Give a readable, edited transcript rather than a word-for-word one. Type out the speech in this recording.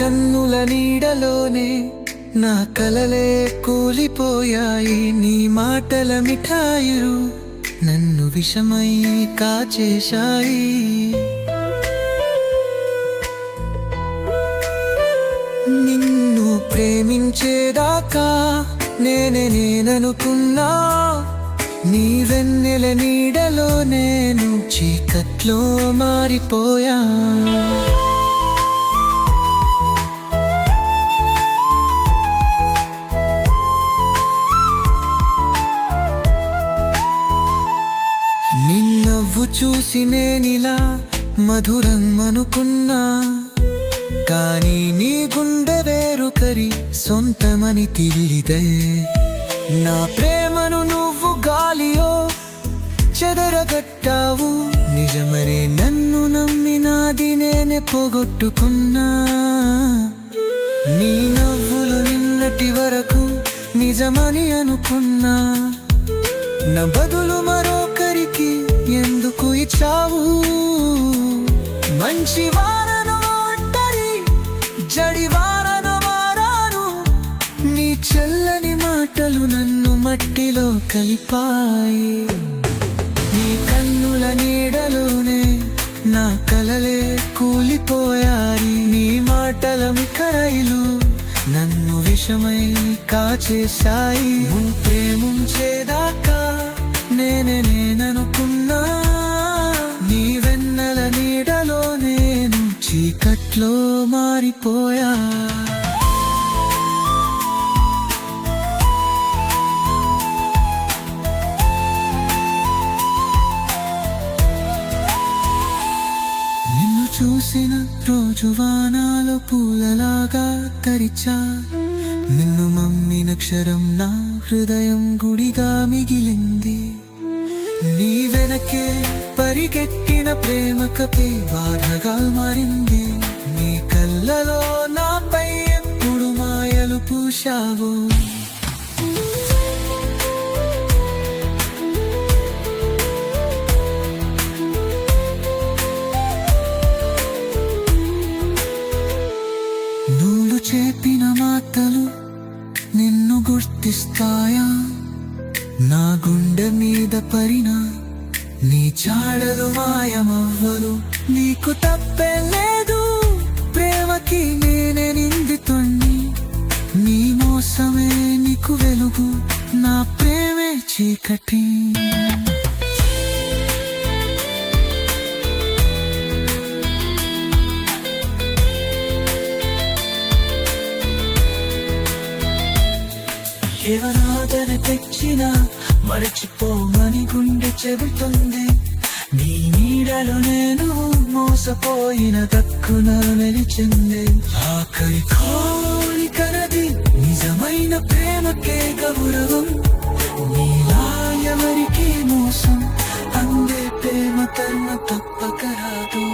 కన్నుల నీడలోనే నా కలలే కూలిపోయాయి. నీ మాటల మిఠాయిలు నన్ను విషమై కాచేశాయి. నిన్ను ప్రేమించేదాకా నేననుకున్నా, నీ వెన్నెల నీడలో నేను చీకట్లో మారిపోయా. నిన్నవ్వు చూసి నేనిలా మధురం అనుకున్నా, కానీ నీ గుండె వేరొకరి సొంతమని తెలియదే. నా ప్రేమను నువ్వు గాలియో చెదరగట్టావు. నిజమనే నన్ను నమ్మినాది నేనే పోగొట్టుకున్నా. నీ నవ్వులు నిన్నటి వరకు నిజమని అనుకున్నా, నా బదులు మరొకరికి ఎందుకు ఇచ్చావు? మంచి వారను ఒంటరి, జడి వారను మారాను. నీ చల్లని మాటలు నన్ను మట్టిలో కలిపాయి. నీ కన్నుల నీడలోనే నా కలలే కూలిపోయాయి. నీ మాటల మిఠాయిలు నన్ను విషమై కాచేశాయి. ప్రేమించేదాకా నేననుకున్నా, నీ వెన్నెల నీడలో నేను చీకట్లో మారిపోయా. నిన్ను చూసిన రోజు వానాలు పూలలాగా తరిచా. నిన్ను మమ్మిన క్షరం నా హృదయం గుడిగా మిగిలింది. నీ వెనకే పరిగెట్టిన ప్రేమకపై బాధగా మారింది. నీ కళ్ళలో నాపై ఎప్పుడు మాయలు పూశావు. నువ్వు చెప్పిన మాటలు నిన్ను గుర్తిస్తాయా? నా గుండె మీద పడిన నీ చాడలు మాయమవ్వలు. నీకు తప్పే లేదు, ప్రేమకి నేనే నిందితుణ్ణి. నీ మోసమే నీకు వెలుగు, నా ప్రేమే చీకటి. ఎవరాదన తెచ్చినా మరచిపోమని గుండె చెబుతుంది. నీ నీడలో నేను మోసపోయిన దక్కున నిలిచింది. ఆఖరి కోరికనది నిజమైన ప్రేమకే గౌరవం. నీలా ఎవరికి మోసం అందే ప్రేమ కన్నా తప్పక రాదు.